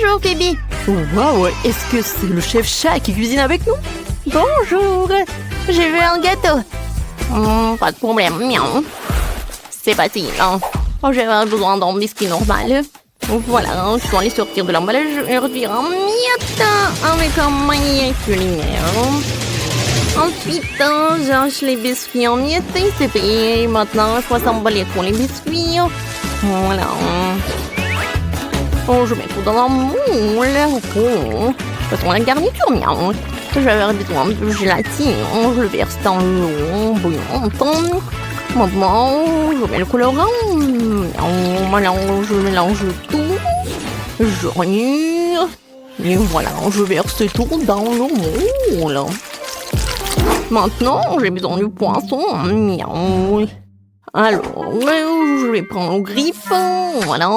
Bonjour, Phoebe. Waouh, est-ce que c'est le chef chat qui cuisine avec nous? Bonjour. J'ai vu un gâteau. Pas de problème. Miaou. C'est facile. Hein. J'avais besoin d'un biscuit normal. Voilà, je dois les sortir de l'emballage et retirer en miettes avec un maillet culinaire. Ensuite, j'arrache les biscuits en miettes et c'est fait. Maintenant, il faut s'emballer pour les biscuits. Voilà. Je mets tout dans un moule. Faisons la garniture, miaou. J'avais besoin de gélatine. Je le verse dans l'eau bouillante. Maintenant, je mets le colorant. Je mélange tout. Je remue. Et voilà, je verse tout dans le moule. Maintenant, j'ai besoin du poisson. Miaou. Alors, je vais prendre le griffe. Voilà.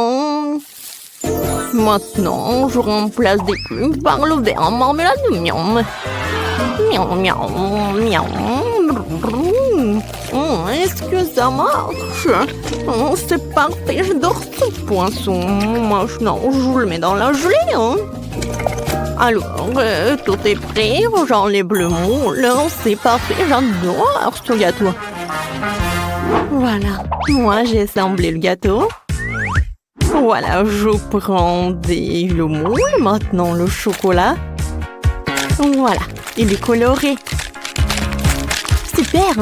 Maintenant, je remplace des plumes par le verre en marmelade. Miaou. Miaou, miaou, miaou. Est-ce que ça marche? C'est parfait, j'adore ce poisson. Maintenant, je le mets dans la gelée. Hein. Alors, tout est prêt. J'enlève le moule. C'est parfait, j'adore ce gâteau. Voilà, moi j'ai assemblé le gâteau. Voilà, je prends le moule. Maintenant, le chocolat. Voilà, il est coloré. Super.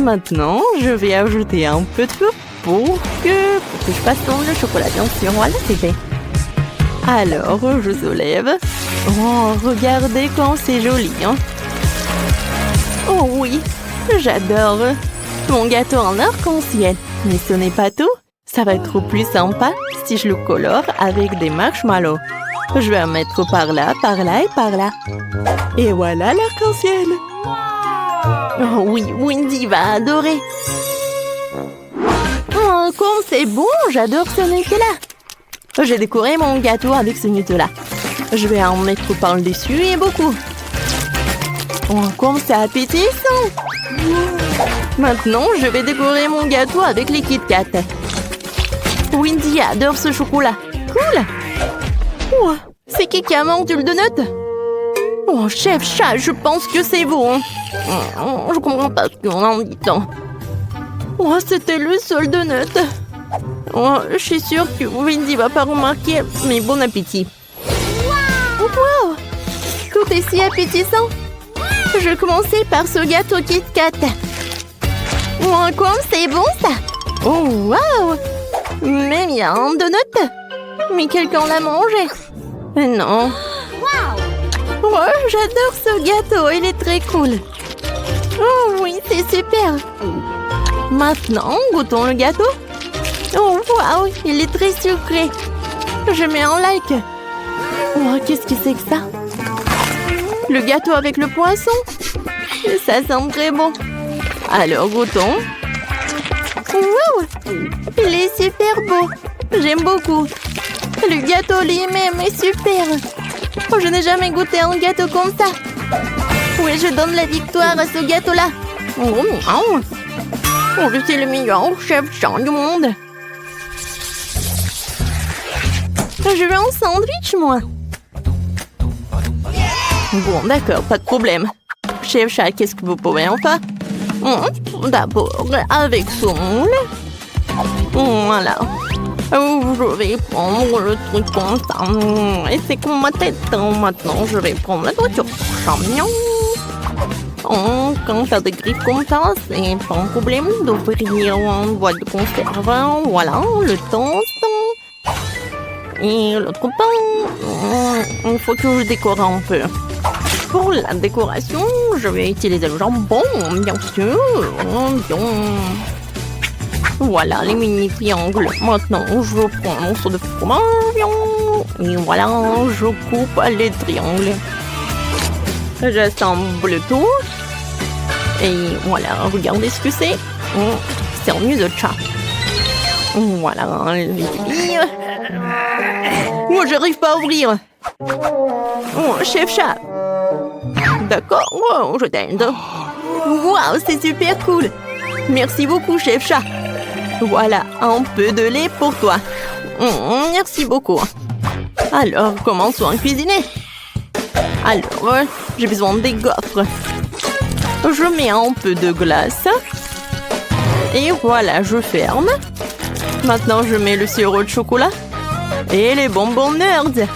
Maintenant, je vais ajouter un peu de feu pour que je façonne le chocolat, bien sûr. Voilà, c'est fait. Alors, je soulève. Oh, regardez comme c'est joli. Hein. Oh oui, j'adore. Mon gâteau en arc-en-ciel. Mais ce n'est pas tout. Ça va être plus sympa si je le colore avec des marshmallows. Je vais en mettre par là et par là. Et voilà l'arc-en-ciel. Oh oui, Wendy va adorer. Oh, comme c'est bon, j'adore ce Nutella. J'ai décoré mon gâteau avec ce Nutella. Je vais en mettre par le dessus et beaucoup. Oh, comme c'est appétissant. Maintenant, je vais décorer mon gâteau avec les Kit Kat. Wendy adore ce chocolat. Cool. Oh, c'est qui a mangé le donut? Oh, chef chat, je pense que c'est vous. Hein. Je comprends pas ce qu'on en dit. Oh, c'était le seul donut. Oh, je suis sûre que Wendy va pas remarquer, mais bon appétit. Wow! Tout est si appétissant. Je vais commencer par ce gâteau Kit Kat. Oh, comme c'est bon ça! Oh, wow! Mais il y a un donut. Mais quelqu'un l'a mangé. Non. Oh, j'adore ce gâteau, il est très cool. Oh oui, c'est super. Maintenant, goûtons le gâteau. Oh waouh, il est très sucré. Je mets un like. Oh, qu'est-ce que c'est que ça? Le gâteau avec le poisson. Ça sent très bon. Alors, goûtons. Wow, il est super beau. J'aime beaucoup. Le gâteau lui-même est super. Oh, je n'ai jamais goûté un gâteau comme ça. Oui, je donne la victoire à ce gâteau-là. Oh, je suis le meilleur chef chat du monde. Je veux un sandwich, moi. Bon, d'accord, pas de problème. Chef chat, qu'est-ce que vous pouvez en faire? D'abord, avec ce moule. Voilà. Je vais prendre le truc comme ça. Et c'est comme ma tête. Maintenant, je vais prendre la voiture. Quand t'as des griffes comme ça, c'est pas un problème d'ouvrir une boîte de conserve. Voilà, le temps. Et l'autre pain. Il faut que je décore un peu. Pour la décoration, je vais utiliser le jambon, bien sûr. Voilà les mini triangles. Maintenant, je prends un morceau de fromage. Et voilà, je coupe les triangles. J'assemble tout. Et voilà, regardez ce que c'est. C'est un nid de chat. Voilà, les filles. Oh, j'arrive pas à ouvrir. Oh, chef chat. D'accord, oh, je t'aide. Waouh, c'est super cool. Merci beaucoup, chef chat. Voilà, un peu de lait pour toi. Merci beaucoup. Alors, commençons à cuisiner. Alors, j'ai besoin des gaufres. Je mets un peu de glace. Et voilà, je ferme. Maintenant, je mets le sirop de chocolat. Et les bonbons Nerds.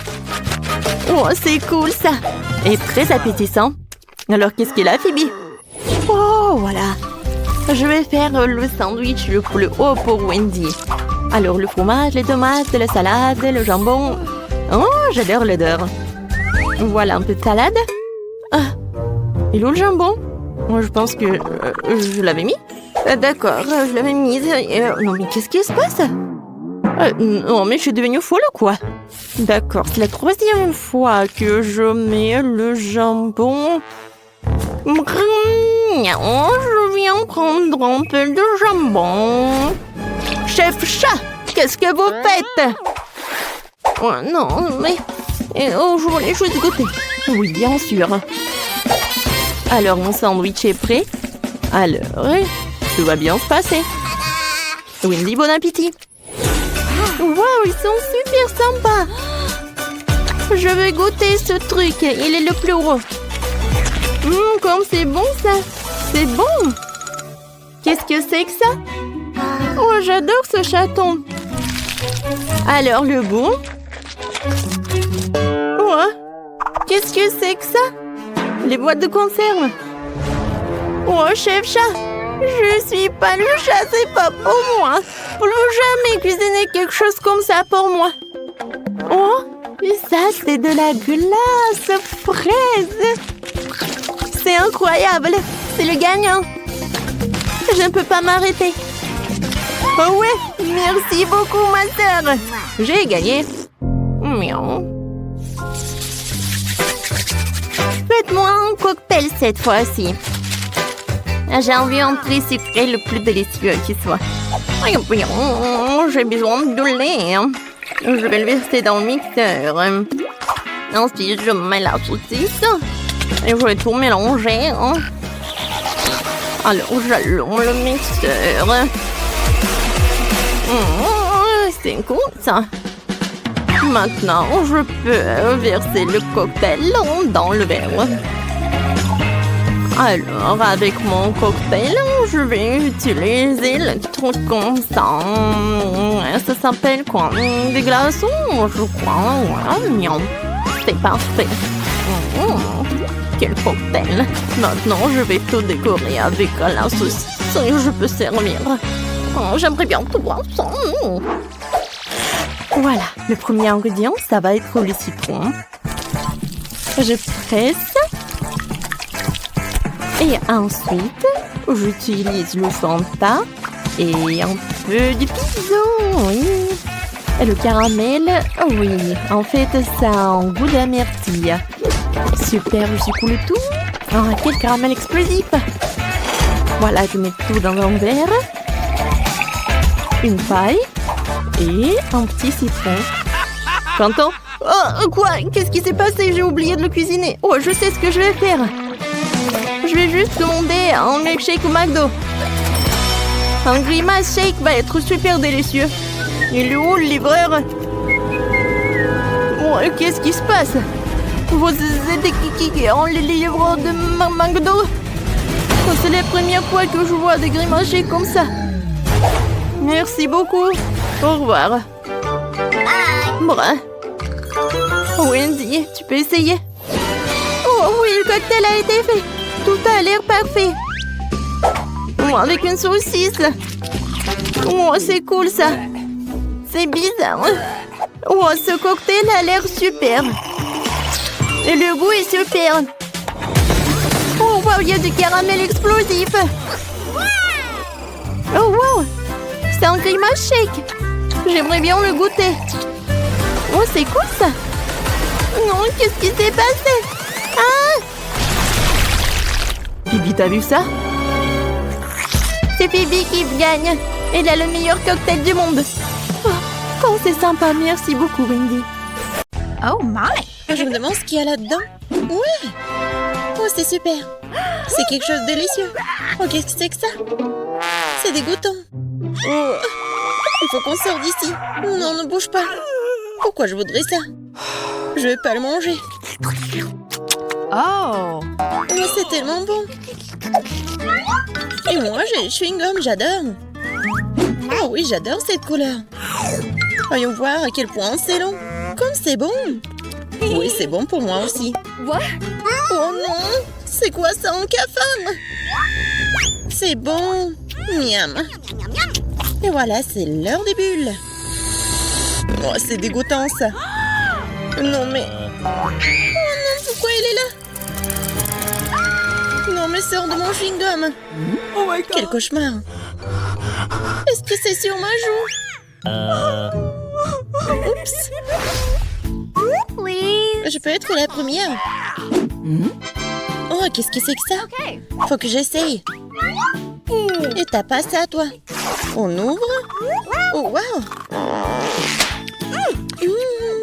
Oh, c'est cool ça. Et très appétissant. Alors, qu'est-ce qu'il a, Phoebe? Oh, voilà. Je vais faire le sandwich le plus haut pour Wendy. Alors, le fromage, les tomates, la salade, le jambon. Oh, j'adore l'odeur. Voilà un peu de salade. Ah, et où le jambon? Moi, je pense que je l'avais mis. D'accord, je l'avais mise. Non, mais qu'est-ce qui se passe? Non, mais je suis devenue folle ou quoi? D'accord, c'est la troisième fois que je mets le jambon. Je viens prendre un peu de jambon. Chef chat, qu'est-ce que vous faites? Oh, non, mais... je voulais juste goûter. Oui, bien sûr. Alors, mon sandwich est prêt. Alors, tout va bien se passer. Wendy, bon appétit. Waouh, ils sont super sympas. Je vais goûter ce truc. Il est le plus gros. Comme c'est bon, ça. C'est bon. Qu'est-ce que c'est que ça? Oh, j'adore ce chaton. Alors, le goût. Oh, qu'est-ce que c'est que ça? Les boîtes de conserve. Oh, chef chat. Je suis pas le chat, c'est pas pour moi. Plus jamais cuisiner quelque chose comme ça pour moi. Oh, et ça, c'est de la glace fraise. C'est incroyable. C'est le gagnant. Je ne peux pas m'arrêter. Oh ouais, merci beaucoup, ma sœur. J'ai gagné. Miaou. Faites-moi un cocktail cette fois-ci. J'ai envie d'un très sucré le plus délicieux qui soit. J'ai besoin de lait. Je vais le verser dans le mixeur. Ensuite, je mets la saucisse. Et je vais tout mélanger. Alors, j'allume le mixeur. C'est cool, ça. Maintenant, je peux verser le cocktail dans le verre. Alors, avec mon cocktail, je vais utiliser le truc comme ça. Ça s'appelle quoi? Des glaçons, je crois. Voilà, miam. C'est parfait. Quel cocktail. Maintenant, je vais tout décorer avec la saucisse et je peux servir. J'aimerais bien tout voir ça. Voilà, le premier ingrédient, ça va être le citron. Je presse. Et ensuite, j'utilise le Fanta et un peu de pizza, oui. Et le caramel, oui. En fait, ça a un goût d'amertume. Super, je secoue le tout. Oh, quel caramel explosif. Voilà, je mets tout dans un verre. Une paille et un petit citron. Quentin? Oh, quoi? Qu'est-ce qui s'est passé? J'ai oublié de le cuisiner. Oh, je sais ce que je vais faire. Je vais juste commander un milkshake au McDo. Un grimace shake va être super délicieux. Il est où le livreur? Oh, qu'est-ce qui se passe? Vous êtes qui les livreurs de McDo? Oh, c'est la première fois que je vois des grimaces shake comme ça. Merci beaucoup. Au revoir. Bon. Wendy, tu peux essayer? Oh oui, le cocktail a été fait. Tout a l'air parfait. Oh, avec une saucisse. Oh, c'est cool ça. C'est bizarre. Oh, ce cocktail a l'air super. Et le goût est super. Oh, wow, il y a du caramel explosif. Oh, wow. C'est un grimace shake. J'aimerais bien le goûter. Oh, c'est cool ça. Non, qu'est-ce qui s'est passé? Ah! Phoebe, t'as vu ça? C'est Phoebe qui gagne. Elle a le meilleur cocktail du monde. Oh, c'est sympa. Merci beaucoup, Wendy. Oh my! Je me demande ce qu'il y a là-dedans. Ouais! Oh, c'est super. C'est quelque chose de délicieux. Oh, qu'est-ce que c'est que ça? C'est dégoûtant. Oh, il faut qu'on sorte d'ici. Non, ne bouge pas. Pourquoi je voudrais ça? Je vais pas le manger. Oh! Oh, c'est tellement bon. Et moi, j'ai le chewing-gum, j'adore. Oh oui, j'adore cette couleur. Voyons voir à quel point c'est long. Comme c'est bon. Oui, c'est bon pour moi aussi. What? Oh non, c'est quoi ça en cafard? C'est bon. Miam. Et voilà, c'est l'heure des bulles. Oh, c'est dégoûtant ça. Non mais... Oh non, pourquoi il est là? Non mais sors de mon chewing-gum. Oh my god! Quel cauchemar. Est-ce que c'est sur ma joue? Oups. Je peux être la première. Oh, qu'est-ce que c'est que ça? Faut que j'essaye. Et t'as pas ça, toi? On ouvre? Oh, wow!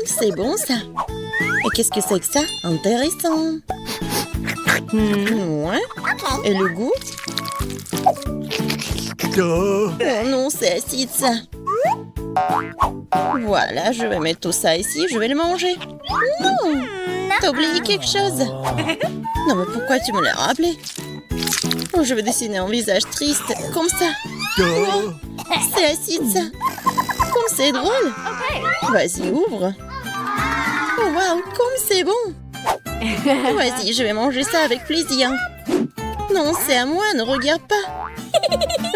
C'est bon, ça. Et qu'est-ce que c'est que ça? Intéressant. Ouais. Et le goût? Oh non, c'est acide, ça. Voilà, je vais mettre tout ça ici, je vais le manger. Non! T'as oublié quelque chose? Non, mais pourquoi tu me l'as rappelé? Oh, je vais dessiner un visage triste, comme ça. Oh, c'est acide, ça. Comme c'est drôle. Vas-y, ouvre. Oh, waouh, comme c'est bon. Vas-y, je vais manger ça avec plaisir. Non, c'est à moi, ne regarde pas.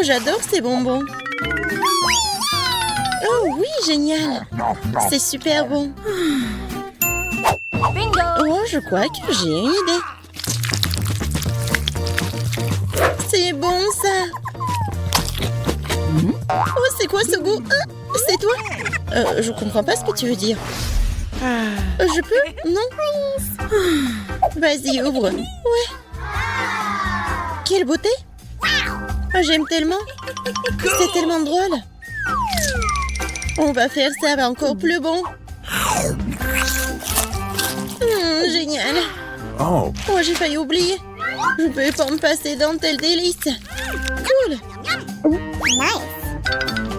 J'adore ces bonbons. Oh oui, génial. C'est super bon. Oh, je crois que j'ai une idée. C'est bon, ça. Oh, c'est quoi ce goût? Ah, c'est toi? Je comprends pas ce que tu veux dire. Je peux? Non? Vas-y, ouvre. Ouais. Quelle beauté! Oh, j'aime tellement. C'est tellement drôle. On va faire ça encore plus bon. Génial. Oh, j'ai failli oublier. Je peux pas me passer d'un tel délice. Cool.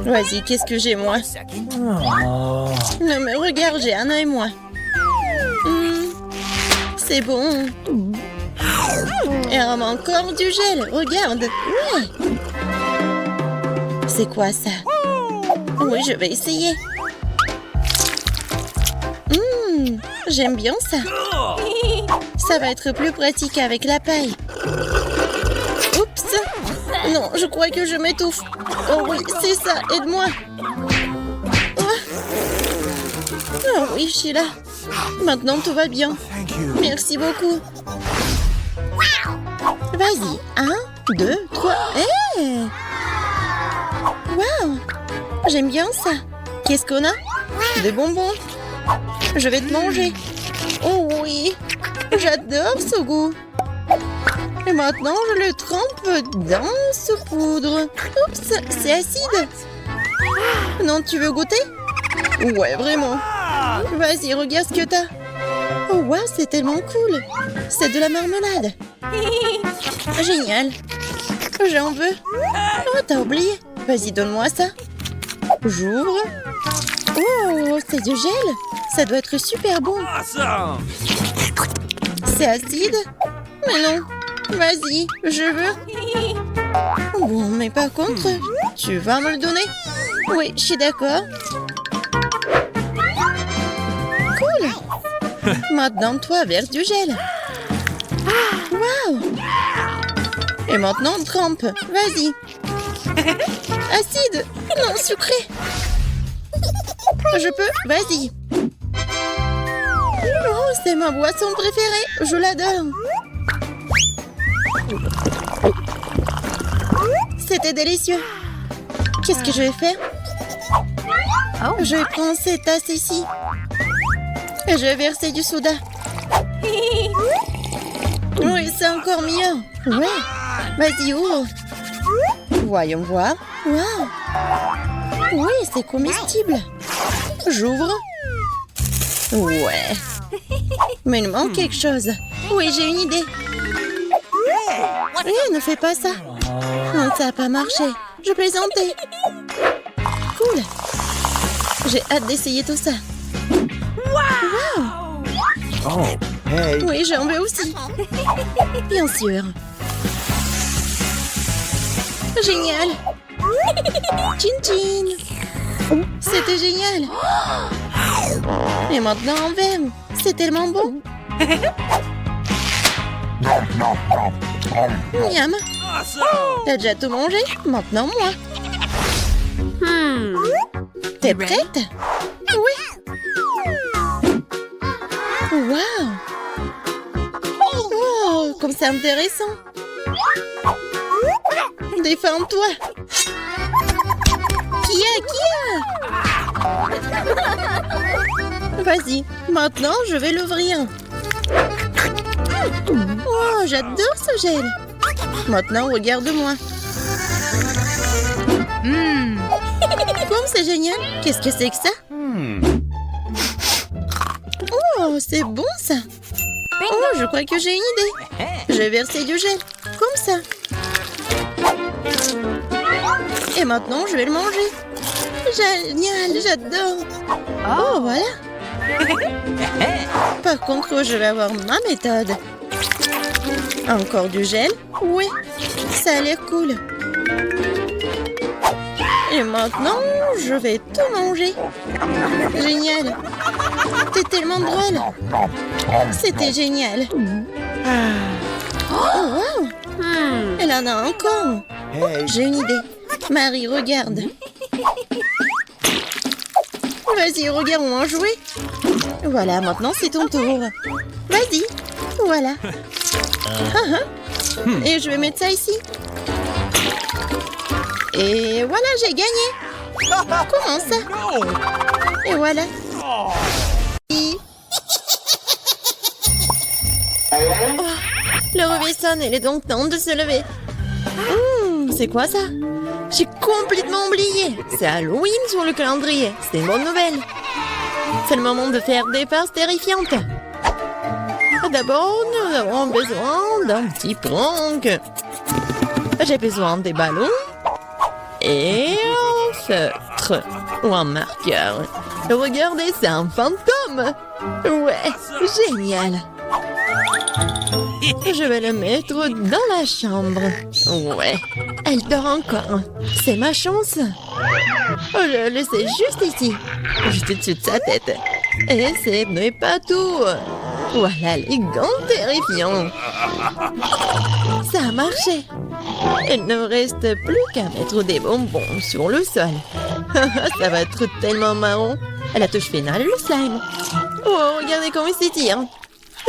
Vas-y, qu'est-ce que j'ai, moi? Non, mais regarde, j'ai un œil, moi. C'est bon. Et on a encore du gel, regarde. Oui. C'est quoi ça? Oui, je vais essayer. J'aime bien ça. Ça va être plus pratique avec la paille. Oups. Non, je crois que je m'étouffe. Oh oui, c'est ça, aide-moi. Oh oui, je suis là. Maintenant, tout va bien. Merci beaucoup. Vas-y, 1, 2, 3. Hey! Waouh! J'aime bien ça. Qu'est-ce qu'on a? Des bonbons. Je vais te manger. Oh oui! J'adore ce goût. Et maintenant, je le trempe dans ce poudre. Oups, c'est acide. Non, tu veux goûter? Ouais, vraiment. Vas-y, regarde ce que t'as. Oh, wow, c'est tellement cool. C'est de la marmelade. Génial. J'en veux. Oh, t'as oublié. Vas-y, donne-moi ça. J'ouvre. Oh, c'est du gel. Ça doit être super bon. C'est acide? Mais non. Vas-y, je veux. Bon, mais par contre, tu vas me le donner? Oui, je suis d'accord. Cool. Maintenant, toi, verse du gel. Waouh. Et maintenant, trempe. Vas-y. Acide. Non, sucré. Je peux. Vas-y. Oh, c'est ma boisson préférée. Je l'adore. C'était délicieux. Qu'est-ce que je vais faire? Je vais prendre cette tasse ici. Et je vais verser du soda. Oui, c'est encore mieux. Ouais. Vas-y, ouvre. Voyons voir. Waouh. Oui, c'est comestible. J'ouvre. Ouais. Mais il manque quelque chose. Oui, j'ai une idée. Ne fais pas ça. Non, ça n'a pas marché. Je plaisantais. Cool. J'ai hâte d'essayer tout ça. Wow. Wow! Oh, hey. Oui, j'en veux aussi. Bien sûr. Génial. Chin chin. C'était génial. Et maintenant on verme. C'est tellement bon. Miam. T'as déjà tout mangé? Maintenant moi. T'es prête? Oui. Wow. Oh, comme c'est intéressant. Défends-toi. Kia. Vas-y, maintenant je vais l'ouvrir. Oh, j'adore ce gel. Maintenant, regarde-moi. Comme c'est génial. Qu'est-ce que c'est que ça? Oh, c'est bon ça. Oh, je crois que j'ai une idée. Je vais verser du gel. Comme ça. Et maintenant, je vais le manger. Génial, j'adore. Oh, voilà. Par contre, je vais avoir ma méthode. Encore du gel? Oui, ça a l'air cool. Et maintenant, je vais tout manger. Génial. T'es tellement drôle. C'était génial. Oh, wow. Elle en a encore. Hey. J'ai une idée. Marie, regarde. Vas-y, regarde-moi jouer. Voilà, maintenant c'est ton tour. Vas-y. Voilà. Et je vais mettre ça ici. Et voilà, j'ai gagné. Comment ça? Et voilà. Oh, le réveil sonne, il est donc temps de se lever. C'est quoi ça? J'ai complètement oublié. C'est Halloween sur le calendrier. C'est une bonne nouvelle. C'est le moment de faire des farces terrifiantes. D'abord, nous avons besoin d'un petit prank. J'ai besoin des ballons et un feutre ou un marqueur. Regardez, c'est un fantôme. Ouais, génial. Je vais le mettre dans la chambre. Ouais, elle dort encore. C'est ma chance. Je le laissais juste ici, juste au-dessus de sa tête. Et ce n'est pas tout. Voilà les gants terrifiants. Ça a marché. Il ne reste plus qu'à mettre des bonbons sur le sol. Ça va être tellement marrant. À la touche finale, le slime. Oh, regardez comment il s'étire.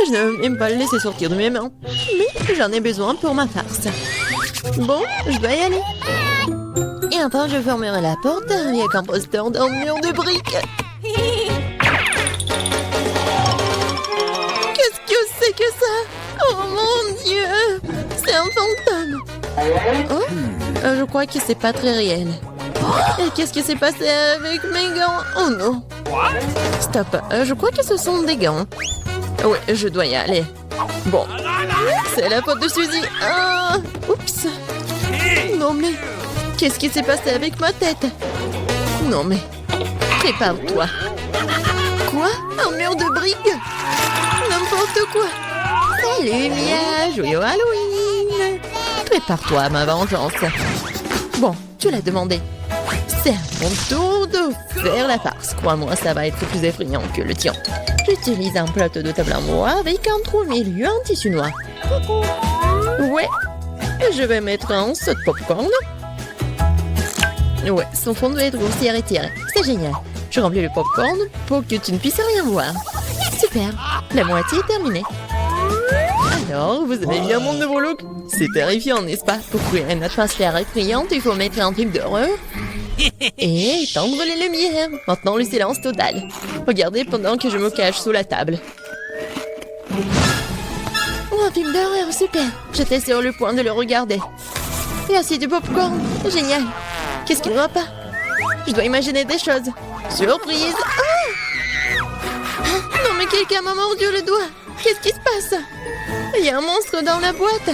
Je ne veux même pas le laisser sortir de mes mains. Mais j'en ai besoin pour ma farce. Bon, je dois y aller. Et enfin, je fermerai la porte avec un poster d'un mur de briques. Qu'est-ce que c'est que ça? Oh mon Dieu! C'est un fantôme. Oh, je crois que c'est pas très réel. Et qu'est-ce qui s'est passé avec mes gants? Oh non! Stop, je crois que ce sont des gants. Oui, je dois y aller. Bon, c'est la faute de Suzy. Ah, oups. Non mais, qu'est-ce qui s'est passé avec ma tête? Non mais, prépare-toi. Quoi? Un mur de briques? N'importe quoi. Salut Mia, joyeux Halloween. Prépare-toi à ma vengeance. Bon, tu l'as demandé. C'est à mon tour de faire la farce. Crois-moi, ça va être plus effrayant que le tien. J'utilise un plateau de table en bois avec un trou au milieu en tissu noir. Ouais, je vais mettre un saut de popcorn. Ouais, son fond doit être grossier et tiré. C'est génial. Je remplis le popcorn pour que tu ne puisses rien voir. Super, la moitié est terminée. Alors, vous avez bien mon nouveau look? C'est terrifiant, n'est-ce pas? Pour créer une atmosphère effrayante, il faut mettre un film d'horreur et éteindre les lumières. Maintenant, le silence total. Regardez pendant que je me cache sous la table. Oh, un film d'horreur, super. J'étais sur le point de le regarder. Et aussi du popcorn. Génial. Qu'est-ce qu'il ne va pas? Je dois imaginer des choses. Surprise. Ah! Non, mais quelqu'un m'a mordu le doigt. Qu'est-ce qui se passe? Il y a un monstre dans la boîte.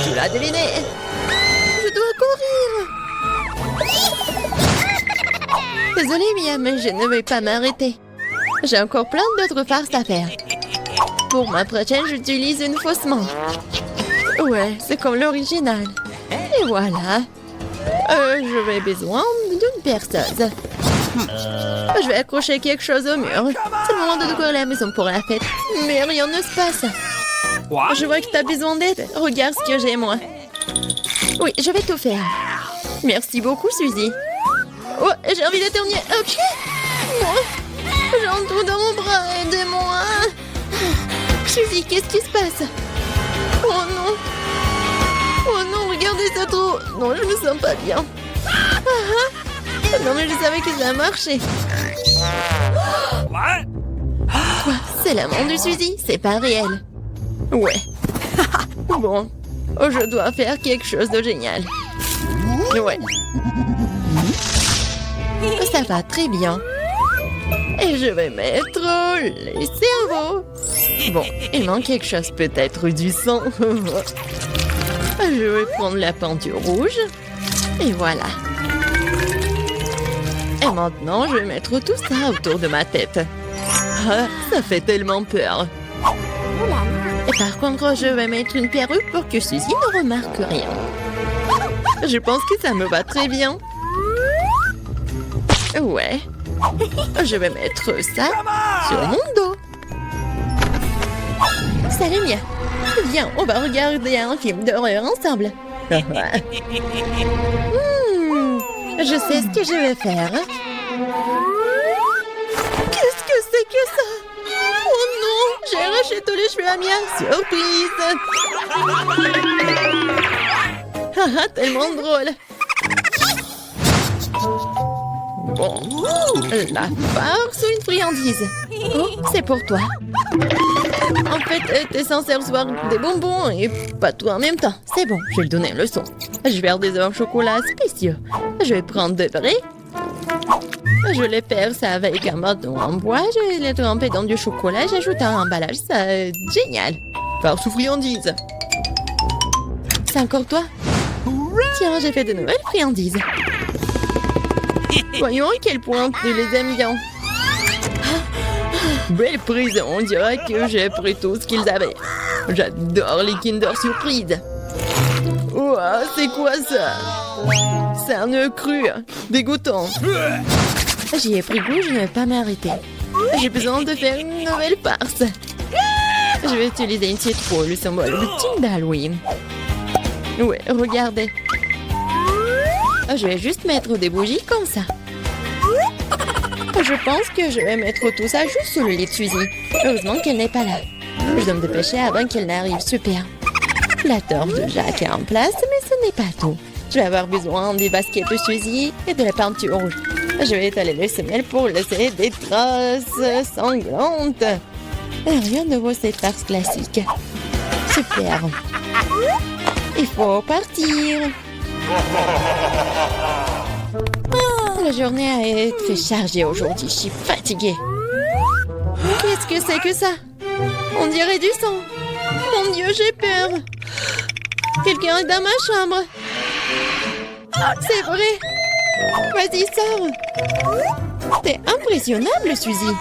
Tu l'as deviné. Je dois courir. Désolée, Mia, mais je ne vais pas m'arrêter. J'ai encore plein d'autres farces à faire. Pour ma prochaine, j'utilise une fausse main. Ouais, c'est comme l'original. Et voilà. Je vais besoin d'une perceuse. Je vais accrocher quelque chose au mur. C'est le moment de décorer la maison pour la fête. Mais rien ne se passe. Je vois que tu as besoin d'aide. Regarde ce que j'ai, moi. Oui, je vais tout faire. Merci beaucoup, Suzy. Oh, j'ai envie d'éternuer. Ok. Moi, j'ai un trou dans mon bras. Aidez-moi. Suzy, qu'est-ce qui se passe? Oh non. Oh non, regardez ce trou. Non, je me sens pas bien. Non, mais je savais que ça marchait. Quoi? C'est la main de Suzy? C'est pas réel. Ouais. Bon. Oh, je dois faire quelque chose de génial. Ouais. Ça va très bien. Et je vais mettre les cerveaux. Bon, il manque quelque chose, peut-être du sang. Je vais prendre la peinture rouge. Et voilà. Et maintenant, je vais mettre tout ça autour de ma tête. Ah, ça fait tellement peur. Et par contre, je vais mettre une perruque pour que Suzy ne remarque rien. Je pense que ça me va très bien. Ouais. Je vais mettre ça sur mon dos. Salut Mia. Viens, on va regarder un film d'horreur ensemble. Je sais ce que je vais faire. Qu'est-ce que c'est que ça? Oh non, j'ai arraché tous les cheveux à Mia. Surprise. Tellement drôle. Bon, la farce ou une friandise? Oh, c'est pour toi. En fait, t'es censé recevoir des bonbons et pas tout en même temps. C'est bon, je vais lui donner une leçon. Je vais faire des œufs au chocolat spéciaux. Je vais prendre de vrais. Je vais faire ça avec un bâton en bois. Je vais les tremper dans du chocolat. J'ajoute un emballage. Ça, génial. Farce ou friandise? C'est encore toi? Tiens, j'ai fait de nouvelles friandises. Voyons à quel point tu les aimes bien. Belle prise, on dirait que j'ai pris tout ce qu'ils avaient. J'adore les Kinder Surprise. Ouah, c'est quoi ça? C'est un œuf cru, dégoûtant. J'y ai pris goût, je ne vais pas m'arrêter. J'ai besoin de faire une nouvelle farce. Je vais utiliser une citrouille, le symbole ultime d'Halloween. Ouais, regardez. Je vais juste mettre des bougies comme ça. Je pense que je vais mettre tout ça juste sur le lit de Suzy. Heureusement qu'elle n'est pas là. Je dois me dépêcher avant qu'elle n'arrive. Super. La torche de Jack est en place, mais ce n'est pas tout. Je vais avoir besoin des baskets de Suzy et de la peinture rouge. Je vais étaler les semelles pour laisser des traces sanglantes. Rien de vaut cette farce classique. Super. Il faut partir. La journée a été chargée aujourd'hui. Je suis fatiguée. Qu'est-ce que c'est que ça? On dirait du sang. Mon Dieu, j'ai peur. Quelqu'un est dans ma chambre. C'est vrai. Vas-y, sors. T'es impressionnable, Suzy.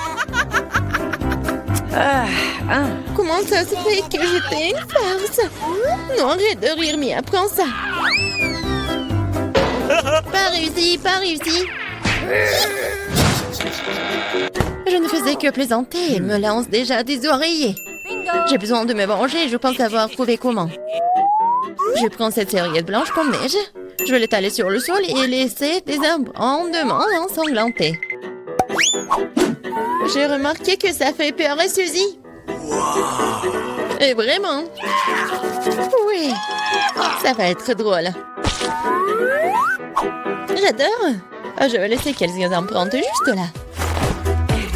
Comment ça se fait que j'étais une farce? Non, arrête de rire, mais apprends ça. Pas réussi, pas réussi. Je ne faisais que plaisanter. Elle me lance déjà des oreillers. J'ai besoin de me venger. Je pense avoir trouvé comment. Je prends cette serviette blanche comme neige. Je vais l'étaler sur le sol et laisser des abondements ensanglantés. J'ai remarqué que ça fait peur à Suzy. Et vraiment. Oui, ça va être drôle. J'adore. Je vais laisser quelques empreintes juste là.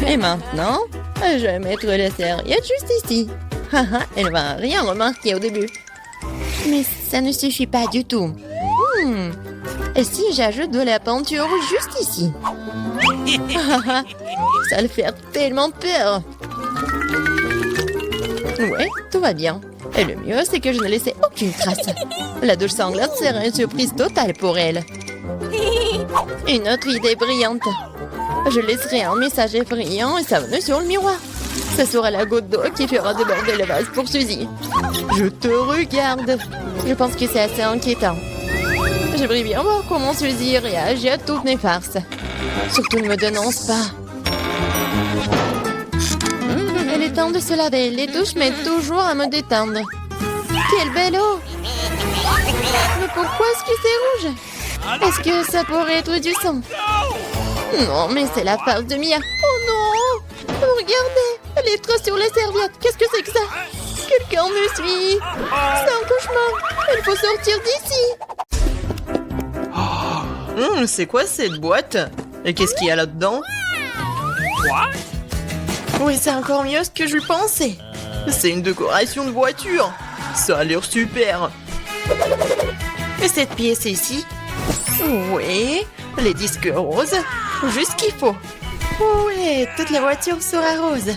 Et maintenant, je vais mettre la serviette juste ici. Elle va rien remarquer au début. Mais ça ne suffit pas du tout. Et si j'ajoute de la peinture juste ici? Ça le fait tellement peur. Ouais, tout va bien. Et le mieux, c'est que je ne laissais aucune trace. La douche sanglante sera une surprise totale pour elle. Une autre idée brillante. Je laisserai un message effrayant et savonneux sur le miroir. Ce sera la goutte d'eau qui fera déborder le vase pour Suzy. Je te regarde. Je pense que c'est assez inquiétant. J'aimerais bien voir comment Suzy réagit à toutes mes farces. Surtout ne me dénonce pas. Il est temps de se laver. Les douches m'aident toujours à me détendre. Quelle belle eau! Mais pourquoi est-ce que c'est rouge? Est-ce que ça pourrait être du sang? Non, mais c'est la face de Mia. Oh non! Regardez! Elle est trop sur les serviettes. Qu'est-ce que c'est que ça? Quelqu'un me suit! C'est un cauchemar! Il faut sortir d'ici! C'est quoi cette boîte? Et qu'est-ce qu'il y a là-dedans? Oui, c'est encore mieux ce que je pensais. C'est une décoration de voiture. Ça a l'air super. Et cette pièce ici? Oui, les disques roses. Juste ce qu'il faut. Oui, toute la voiture sera rose.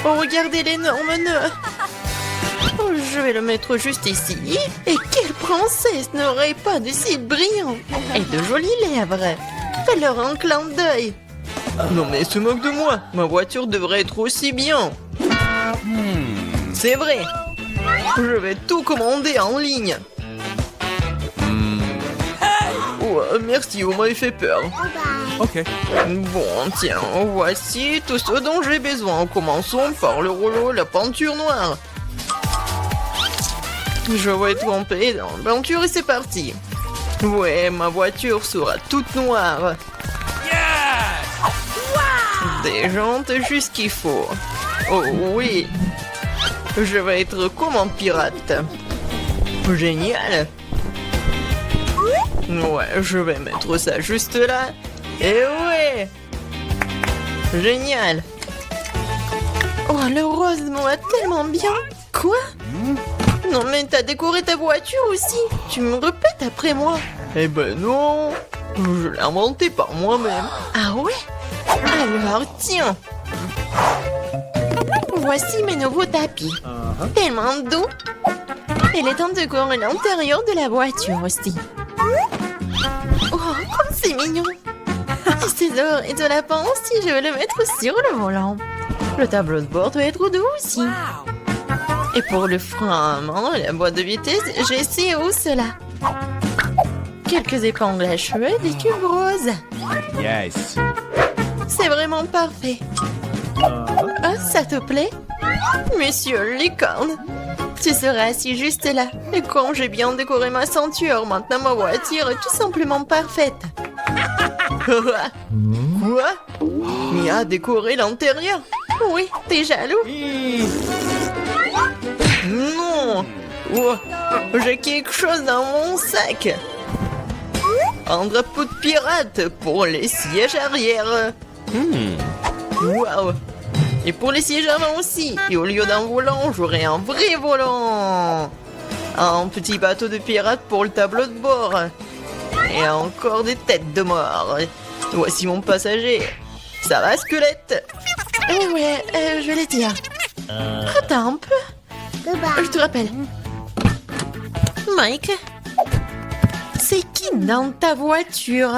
Oh, regardez l'énorme nœud. Oh, je vais le mettre juste ici. Et quelle princesse n'aurait pas de cils brillants et de jolies lèvres? Fais-leur un clin d'œil. Non mais se moque de moi. Ma voiture devrait être aussi bien. C'est vrai. Je vais tout commander en ligne. Oh, merci, vous m'avez fait peur. Ok. Bon, tiens, voici tout ce dont j'ai besoin. Commençons par le rouleau, la peinture noire. Je vais tremper dans la peinture et c'est parti. Ouais, ma voiture sera toute noire. Des jantes juste qu'il faut. Oh oui. Je vais être comme un pirate. Génial. Ouais, je vais mettre ça juste là. Et ouais. Génial. Oh, le rose me va tellement bien. Quoi? Non mais t'as décoré ta voiture aussi. Tu me répètes après moi. Eh ben non. Je l'ai inventé par moi-même. Ah ouais? Alors tiens. Voici mes nouveaux tapis. Tellement doux. Il est temps de décorer l'intérieur de la voiture aussi. Oh, comme c'est mignon. C'est doré de lapin aussi, je vais le mettre sur le volant. Le tableau de bord doit être doux aussi. Et pour le frein à main et la boîte de vitesse, j'ai ces hausses-là. Quelques épingles à cheveux et des cubes roses. Yes. C'est vraiment parfait. Ah, ça te plaît? Monsieur Licorne, tu seras assis juste là. Et quand j'ai bien décoré ma ceinture, maintenant ma voiture est tout simplement parfaite. Quoi? Mia a décoré l'intérieur? Oui, t'es jaloux? Non! Oh, j'ai quelque chose dans mon sac. Un drapeau de pirate pour les sièges arrière. Waouh! Et pour les sièges avant aussi. Et au lieu d'un volant, j'aurai un vrai volant. Un petit bateau de pirate pour le tableau de bord. Et encore des têtes de mort. Voici mon passager. Ça va, squelette? Ouais, je vais les dire. Attends un peu. Je te rappelle. Mike, c'est qui dans ta voiture?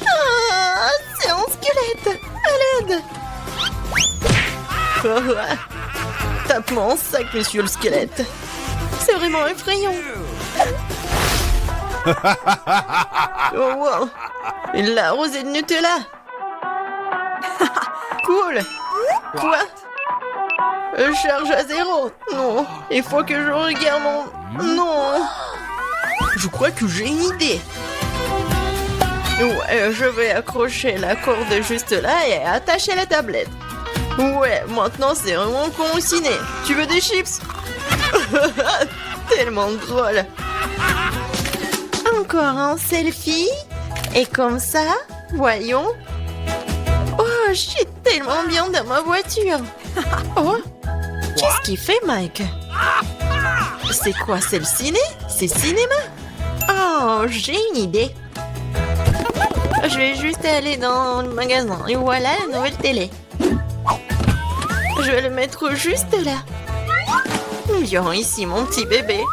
Ah, c'est un squelette. À l'aide. Tape mon sac, monsieur le squelette. C'est vraiment effrayant. Oh wow. La rosée de Nutella. Cool. Quoi? Charge à 0. Non, il faut que je regarde mon... Non. Je crois que j'ai une idée. Ouais, je vais accrocher la corde juste là et attacher la tablette. Ouais, maintenant c'est vraiment con au ciné. Tu veux des chips? Tellement drôle. Encore un selfie. Et comme ça, voyons. Oh, je suis tellement bien dans ma voiture. Oh, qu'est-ce qu'il fait, Mike? C'est quoi, c'est le ciné? C'est cinéma? Oh, j'ai une idée. Je vais juste aller dans le magasin. Et voilà la nouvelle télé. Je vais le mettre juste là. Viens ici, mon petit bébé.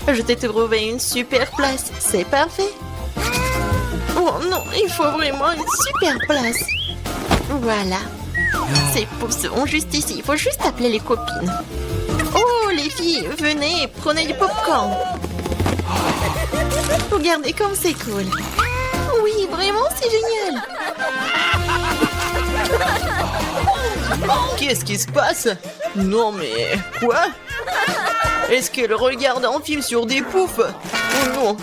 Je t'ai trouvé une super place. C'est parfait. Oh non, il faut vraiment une super place. Voilà. Ces poufs seront juste ici. Il faut juste appeler les copines. Oh, les filles, venez, prenez du popcorn. Regardez comme c'est cool. Oui, vraiment, c'est génial. Qu'est-ce qui se passe? Non mais... Quoi? Est-ce qu'elle regarde un film sur des poufs? Oh non,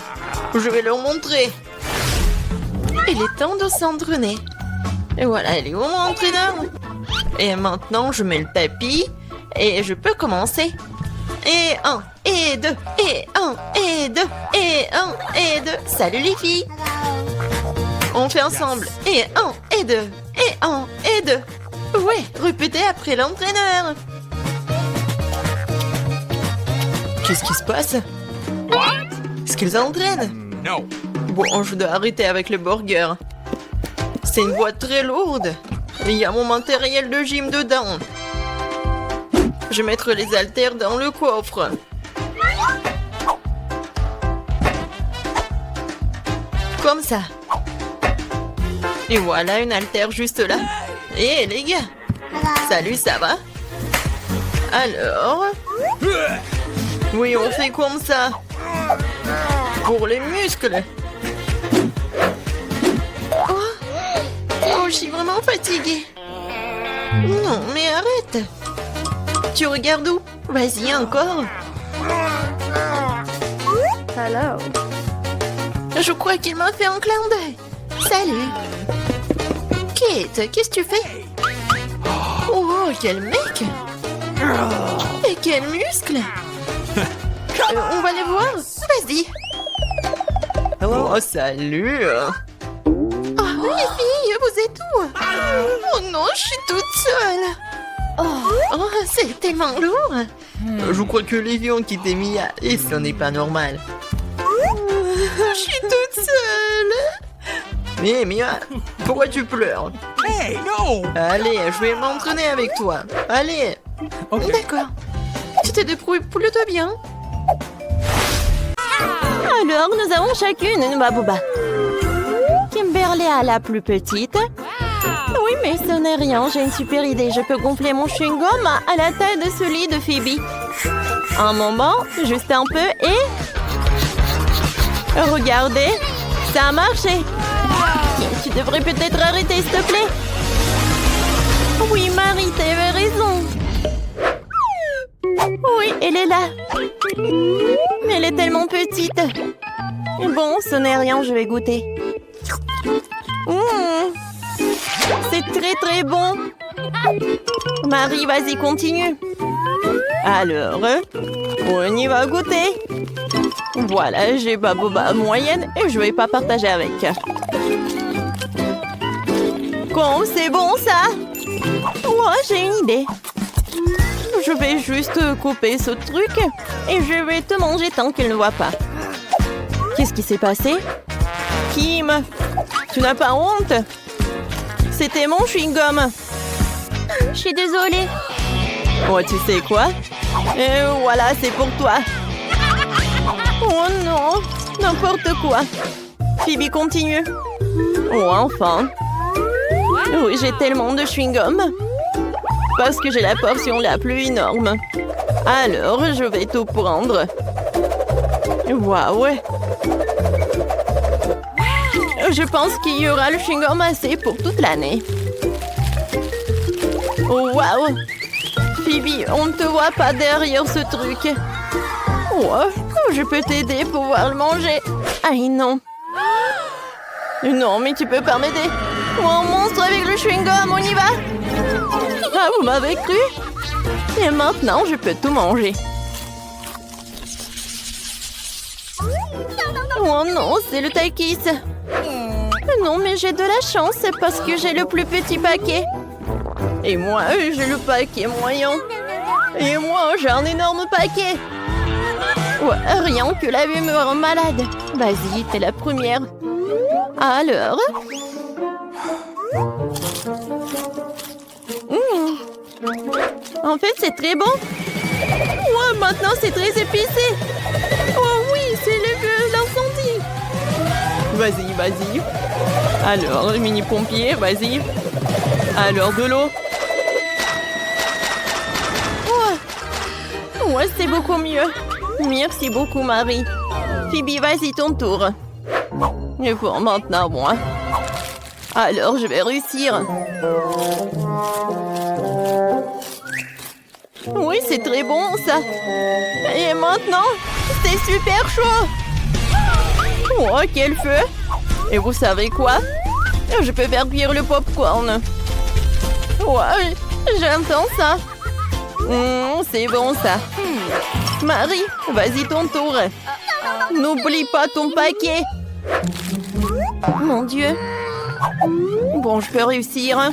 je vais leur montrer. Il est temps de s'entraîner. Et voilà, elle est où mon entraîneur? Et maintenant, je mets le tapis et je peux commencer. Et 1, et 2, et 1, et 2, et 1, et 2. Salut les filles. On fait ensemble. Et 1, et 2, et 1, et 2. Ouais, répétez après l'entraîneur. Qu'est-ce qui se passe? Est-ce qu'ils entraînent? No. Bon, je dois arrêter avec le burger. C'est une boîte très lourde. Il y a mon matériel de gym dedans. Je vais mettre les haltères dans le coffre. Comme ça. Et voilà une haltère juste là. Hé les gars. Salut, ça va? Alors? Oui, on fait comme ça. Pour les muscles. Oh, je suis vraiment fatiguée. Non, mais arrête. Tu regardes où? Vas-y, encore. Hello. Je crois qu'il m'a fait un clin d'œil. Salut. Kate, qu'est-ce que tu fais? Oh, quel mec! Et quel muscle! On va les voir. Vas-y. Oh, salut. Oh, les filles, vous êtes où? Oh non, je suis toute seule. Oh, c'est tellement lourd. Je crois que les vies ont quitté Mia et ce n'est pas normal. Je suis toute seule. Mais Mia, pourquoi tu pleures? Hey, no. Allez, je vais m'entraîner avec toi. Allez. Okay. D'accord. Tu te débrouilles plutôt bien. Alors, nous avons chacune une babouba. Kimberly a la plus petite. Oui, mais ce n'est rien, j'ai une super idée. Je peux gonfler mon chewing-gum à la taille de celui de Phoebe. Un moment, juste un peu et... Regardez, ça a marché. Tu devrais peut-être arrêter, s'il te plaît. Oui, Marie, t'avais raison. Oui, elle est là. Mais elle est tellement petite. Bon, ce n'est rien, je vais goûter. C'est très très bon. Marie, vas-y, continue. Alors, on y va goûter. Voilà, j'ai ma boba moyenne et je vais pas partager avec. Quand c'est bon ça? Ouais, j'ai une idée. Je vais juste couper ce truc et je vais te manger tant qu'elle ne voit pas. Qu'est-ce qui s'est passé? Kim, tu n'as pas honte? C'était mon chewing-gum. Je suis désolée. Oh, tu sais quoi? Et voilà, c'est pour toi. Oh non, n'importe quoi. Phoebe, continue. Oh, enfin. Oui, j'ai tellement de chewing-gum. Parce que j'ai la portion la plus énorme. Alors, je vais tout prendre. Waouh. Je pense qu'il y aura le chewing-gum assez pour toute l'année. Oh, waouh. Phoebe, on ne te voit pas derrière ce truc. Oh, je peux t'aider pour pouvoir le manger. Aïe, non. Non, mais tu peux pas m'aider. Oh, un monstre avec le chewing-gum, on y va. Ah, vous m'avez cru? Et maintenant, je peux tout manger. Oh non, c'est le Takis. Non, mais j'ai de la chance, c'est parce que j'ai le plus petit paquet. Et moi, j'ai le paquet moyen. Et moi, j'ai un énorme paquet. Ouais, rien que la vue me rend malade. Vas-y, t'es la première. Alors? En fait, c'est très bon. Ouais, maintenant, c'est très épicé. Oh oui, c'est le feu d'incendie. Vas-y, vas-y. Alors, le mini pompier, vas-y. Alors, de l'eau. Ouais, c'est beaucoup mieux. Merci beaucoup, Marie. Phoebe, vas-y, ton tour. Et pour maintenant, moi. Alors, je vais réussir. Oui, c'est très bon, ça. Et maintenant, c'est super chaud. Oh, quel feu. Et vous savez quoi? Je peux faire cuire le popcorn. Ouais, j'entends ça. C'est bon, ça. Marie, vas-y, ton tour. N'oublie pas ton paquet. Mon Dieu. Bon, je peux réussir.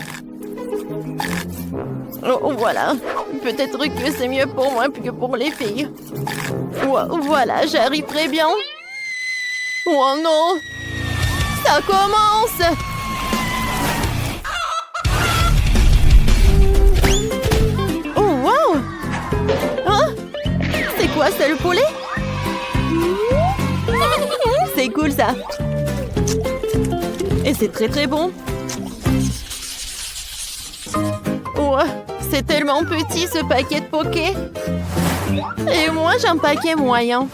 Oh, voilà. Peut-être que c'est mieux pour moi que pour les filles. Voilà, j'arrive très bien. Oh non! Ça commence! Oh, wow! Hein? C'est quoi, ça, le poulet? C'est cool, ça. Et c'est très très bon. Oh, c'est tellement petit, ce paquet de poké. Et moi, j'ai un paquet moyen.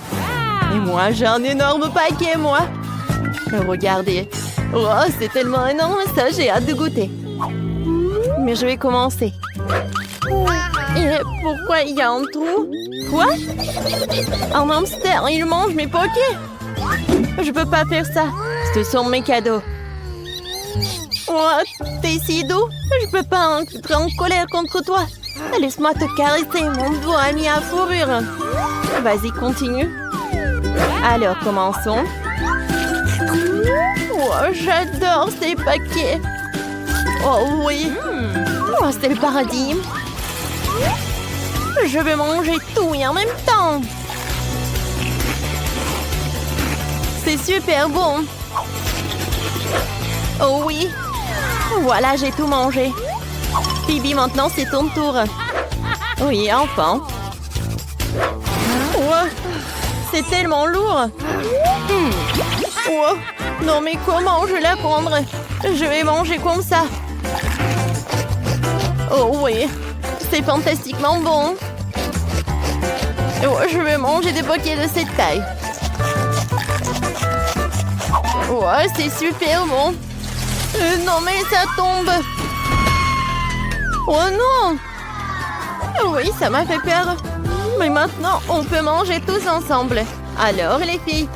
Et moi, j'ai un énorme paquet, moi. Regardez. Oh, c'est tellement énorme, ça, j'ai hâte de goûter. Mais je vais commencer. Et pourquoi il y a un trou? Quoi? Un hamster, il mange mes pokés. Je peux pas faire ça. Ce sont mes cadeaux. Oh, t'es si doux. Je peux pas être en colère contre toi. Laisse-moi te caresser, mon doux ami à fourrure. Vas-y, continue. Alors, commençons. Oh, j'adore ces paquets. Oh oui. Oh, c'est le paradis. Je vais manger tout et en même temps. C'est super bon. Oh oui. Voilà, j'ai tout mangé. Phoebe, maintenant, c'est ton tour. Oui, enfin. Oh, c'est tellement lourd. Oh, non, mais comment je vais la prendre? Je vais manger comme ça. Oh oui, c'est fantastiquement bon. Oh, je vais manger des pockets de cette taille. Oh, c'est super bon. Non, mais ça tombe. Oh non! Oui, ça m'a fait peur. Mais maintenant, on peut manger tous ensemble. Alors, les filles?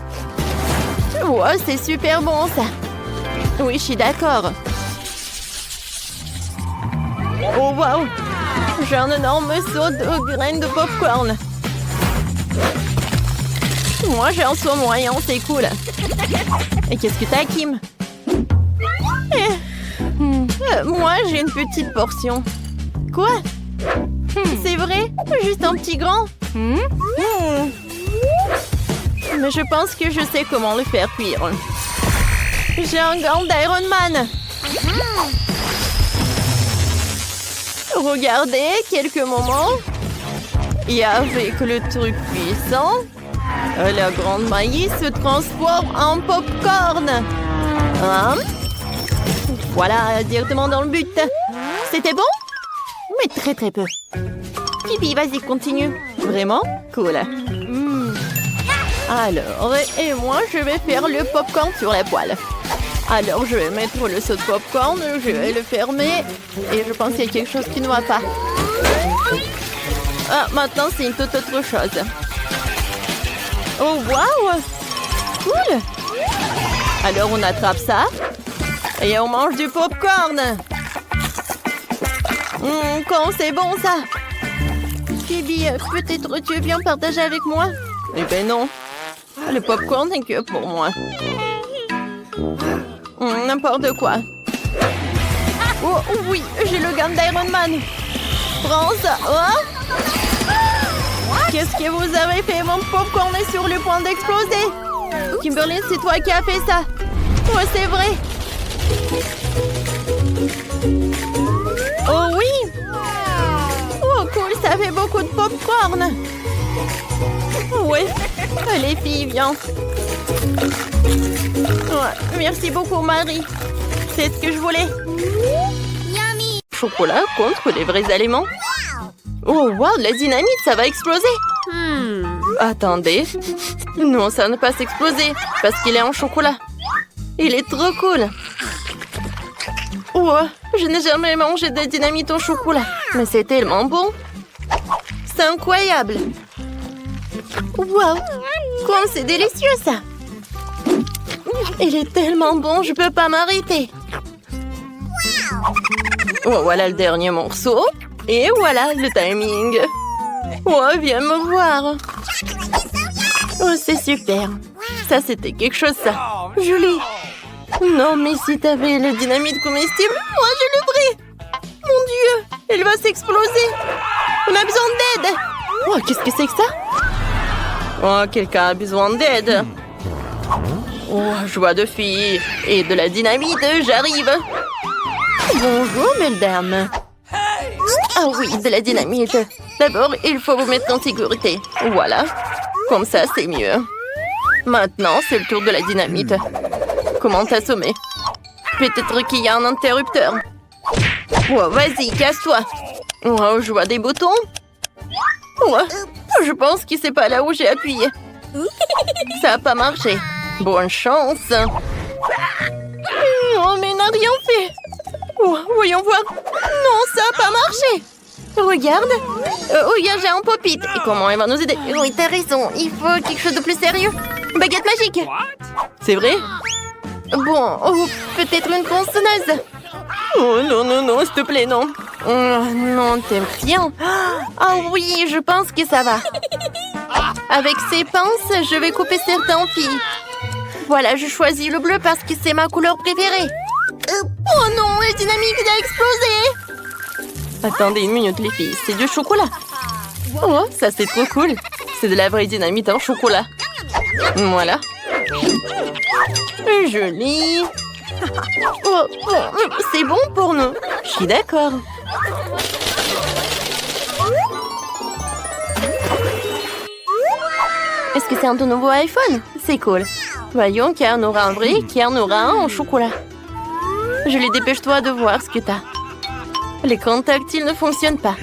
Oh, c'est super bon, ça. Oui, je suis d'accord. Oh, waouh! J'ai un énorme seau de graines de popcorn. Moi, j'ai un seau moyen, c'est cool. Et qu'est-ce que t'as, Kim? Moi, j'ai une petite portion. Quoi? C'est vrai? Juste un petit grand? Mais je pense que je sais comment le faire cuire. J'ai un gant d'Iron Man. Regardez, quelques moments. Et avec le truc puissant, la grande maïs se transforme en popcorn. Hein? Voilà, directement dans le but. C'était bon? Mais très très peu. Phoebe, vas-y, continue. Vraiment? Cool. Alors, et moi, je vais faire le popcorn sur la poêle. Alors, je vais mettre le seau de popcorn, je vais le fermer. Et je pense qu'il y a quelque chose qui ne va pas. Ah, maintenant, c'est une toute autre chose. Oh, waouh! Cool! Alors, on attrape ça. Et on mange du popcorn. Quand c'est bon, ça. Phoebe, peut-être tu viens partager avec moi? Eh ben non. Le popcorn n'est que pour moi. N'importe quoi. Oh oui, j'ai le gant d'Iron Man. Prends ça. Oh. Qu'est-ce que vous avez fait? Mon popcorn est sur le point d'exploser. Kimberly, c'est toi qui as fait ça. Oh, c'est vrai. Oh oui. Oh cool, ça fait beaucoup de popcorn. Oui, les filles, viens. Ouais, merci beaucoup, Marie. C'est ce que je voulais. Chocolat contre les vrais aliments. Oh, wow, la dynamite, ça va exploser. Attendez. Non, ça ne va pas s'exploser parce qu'il est en chocolat. Il est trop cool. Oh, je n'ai jamais mangé de dynamite au chocolat. Mais c'est tellement bon. C'est incroyable. Wow, comme c'est délicieux ça. Il est tellement bon, je peux pas m'arrêter. Oh, voilà le dernier morceau. Et voilà le timing. Oh, viens me voir. Oh, c'est super. Ça, c'était quelque chose, ça. Julie. Non, mais si t'avais le dynamite comestible, moi, je le ferais. Mon Dieu, elle va s'exploser. On a besoin d'aide. Oh, qu'est-ce que c'est que ça? Oh, quelqu'un a besoin d'aide. Oh, joie de fille. Et de la dynamite, j'arrive. Bonjour, mesdames. Ah oui, de la dynamite. D'abord, il faut vous mettre en sécurité. Voilà. Comme ça, c'est mieux. Maintenant, c'est le tour de la dynamite. Comment t'assommer? Peut-être qu'il y a un interrupteur. Oh, vas-y, casse-toi. Oh, je vois des boutons. Oh, je pense que c'est pas là où j'ai appuyé. Ça n'a pas marché. Bonne chance. Oh, mais il n'a rien fait. Oh, voyons voir. Non, ça n'a pas marché. Regarde. Oh, j'ai un pop-it. Et comment il va nous aider? Oui, t'as raison. Il faut quelque chose de plus sérieux. Baguette magique. C'est vrai? Bon, oh, peut-être une tronçonneuse. Oh, non, non, non, s'il te plaît, non. Oh, non, t'aimes rien. Ah oui, je pense que ça va. Avec ces pinces, je vais couper certains fils. Voilà, je choisis le bleu parce que c'est ma couleur préférée. Oh non, la dynamite a explosé. Attendez une minute, les filles, c'est du chocolat. Oh, ça c'est trop cool. C'est de la vraie dynamite en chocolat. Voilà. Joli. Oh, c'est bon pour nous. Je suis d'accord. Est-ce que c'est un ton nouveau iPhone? C'est cool. Voyons qui en aura un vrai, qui en aura un en chocolat. Julie, dépêche-toi de voir ce que t'as. L'écran tactile ne fonctionne pas.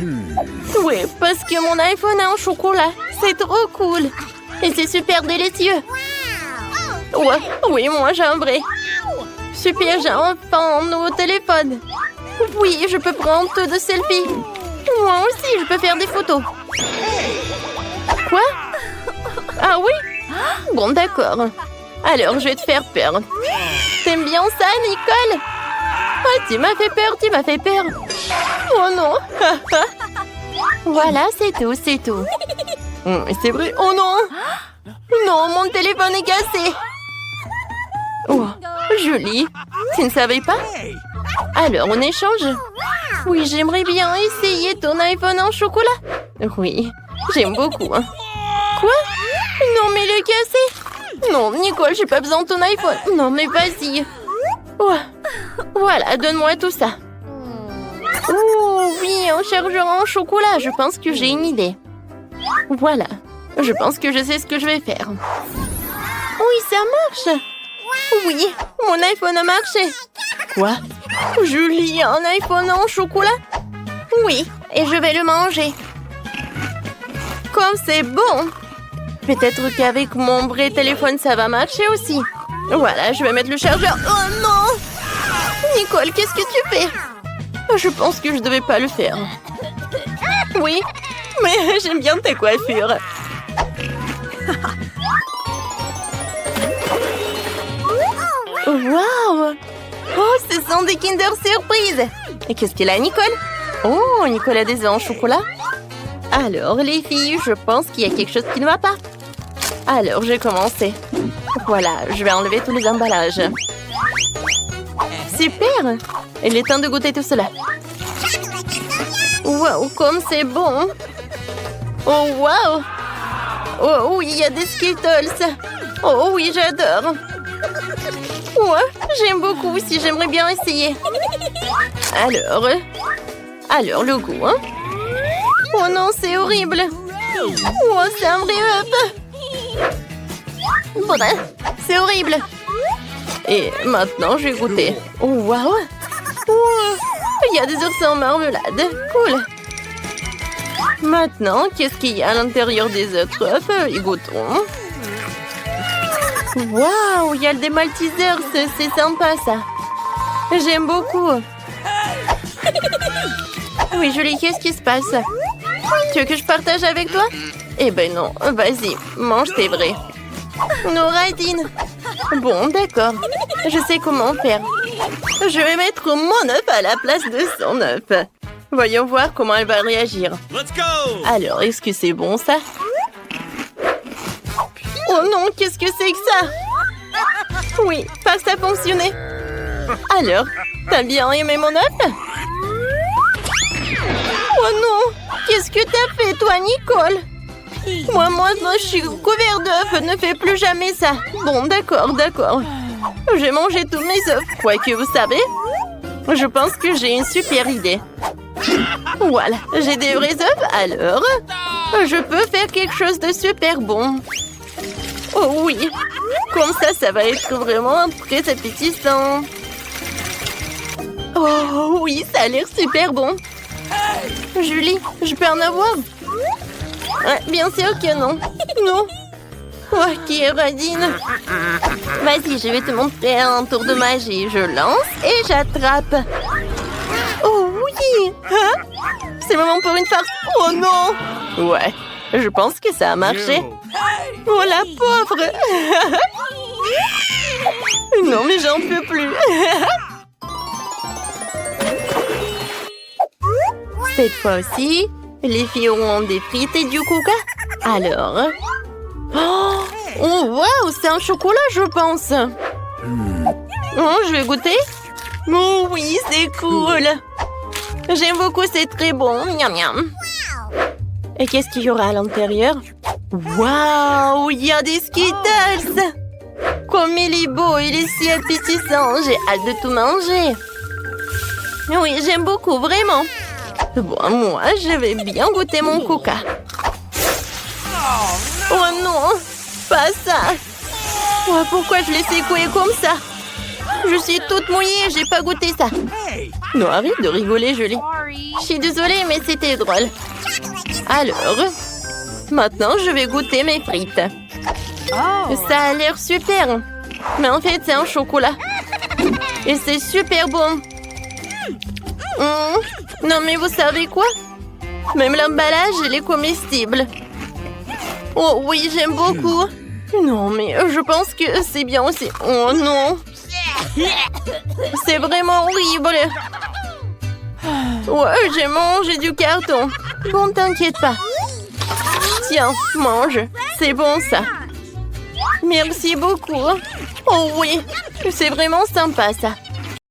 Oui, parce que mon iPhone est en chocolat. C'est trop cool. Et c'est super délicieux. Ouais, oui, moi j'ai un vrai. Super, j'ai enfin un nouveau téléphone. Oui, je peux prendre tout de selfies. Moi aussi, je peux faire des photos. Quoi? Ah oui? Bon, d'accord. Alors, je vais te faire peur. T'aimes bien ça, Nicole? Oh, tu m'as fait peur, tu m'as fait peur. Oh non. Voilà, c'est tout, c'est tout. C'est vrai. Oh non. Non, mon téléphone est cassé. Oh, Julie, tu ne savais pas? Alors, on échange? Oui, j'aimerais bien essayer ton iPhone en chocolat. Oui, j'aime beaucoup. Quoi? Non, mais il est cassé. Non, Nicole, j'ai pas besoin de ton iPhone. Non, mais vas-y. Oh, voilà, donne-moi tout ça. Oh, oui, un chargeur en chocolat. Je pense que j'ai une idée. Voilà, je pense que je sais ce que je vais faire. Oui, ça marche. Oui, mon iPhone a marché. Quoi? Julie, un iPhone en chocolat? Oui, et je vais le manger. Comme c'est bon. Peut-être qu'avec mon vrai téléphone, ça va marcher aussi. Voilà, je vais mettre le chargeur. Oh non! Nicole, qu'est-ce que tu fais? Je pense que je devais pas le faire. Oui, mais j'aime bien tes coiffures. Waouh! Oh, ce sont des Kinder Surprise! Et qu'est-ce qu'elle a, Nicole? Oh, Nicole a des œufs en chocolat. Alors, les filles, je pense qu'il y a quelque chose qui ne va pas. Alors, je vais commencer. Voilà, je vais enlever tous les emballages. Super! Il est temps de goûter tout cela. Wow, comme c'est bon! Oh, wow! Oh oui, il y a des Skittles! Oh oui, j'adore! Ouais, j'aime beaucoup aussi, j'aimerais bien essayer. Alors le goût, hein? Oh non, c'est horrible! Oh, c'est un vrai up! Bref, c'est horrible. Et maintenant, je vais goûter. Oh, waouh! Wow. Il y a des oursins en marmelade. Cool. Maintenant, qu'est-ce qu'il y a à l'intérieur des autres œufs? Et goûtons. Waouh! Il y a des maltesers. C'est sympa, ça. J'aime beaucoup. Oui, Julie, qu'est-ce qui se passe? Tu veux que je partage avec toi? Eh ben non. Vas-y, mange tes vrais. Non, Radine. Bon, d'accord. Je sais comment faire. Je vais mettre mon œuf à la place de son œuf. Voyons voir comment elle va réagir. Let's go! Alors, est-ce que c'est bon, ça? Oh non, qu'est-ce que c'est que ça? Oui, pas que ça fonctionnait. Alors, t'as bien aimé mon œuf? Oh non! Qu'est-ce que t'as fait, toi, Nicole? Moi, je suis couvert d'œufs. Ne fais plus jamais ça. Bon, d'accord. J'ai mangé tous mes œufs. Quoique, vous savez, je pense que j'ai une super idée. Voilà, j'ai des vrais œufs, alors je peux faire quelque chose de super bon. Oh oui, comme ça va être vraiment très appétissant. Oh oui, ça a l'air super bon. Julie, je peux en avoir? Bien sûr que non. Non. Ok, Radine. Vas-y, je vais te montrer un tour de magie. Je lance et j'attrape. Oh oui! Hein? C'est le moment pour une farce. Oh non! Ouais, je pense que ça a marché. Oh la pauvre! Non mais j'en peux plus. Cette fois aussi, les filles auront des frites et du coca. Alors... Oh waouh, c'est un chocolat, je pense. Oh, je vais goûter. Oh oui, c'est cool. J'aime beaucoup, c'est très bon. Miam miam. Et qu'est-ce qu'il y aura à l'intérieur? Waouh, il y a des Skittles. Comme il est beau, il est si appétissant. J'ai hâte de tout manger. Oui, j'aime beaucoup, vraiment. Bon, moi, je vais bien goûter mon coca. Oh non, pas ça. Oh, pourquoi je l'ai secoué comme ça? Je suis toute mouillée, j'ai pas goûté ça. Non, arrête de rigoler, Julie. Je suis désolée, mais c'était drôle. Alors, maintenant, je vais goûter mes frites. Ça a l'air super. Mais en fait, c'est un chocolat. Et c'est super bon. Non, mais vous savez quoi? Même l'emballage, il est comestible. Oh oui, j'aime beaucoup. Non, mais je pense que c'est bien aussi. Oh non. C'est vraiment horrible. Ouais, j'ai mangé du carton. Bon, t'inquiète pas. Tiens, mange. C'est bon, ça. Merci beaucoup. Oh oui, c'est vraiment sympa, ça.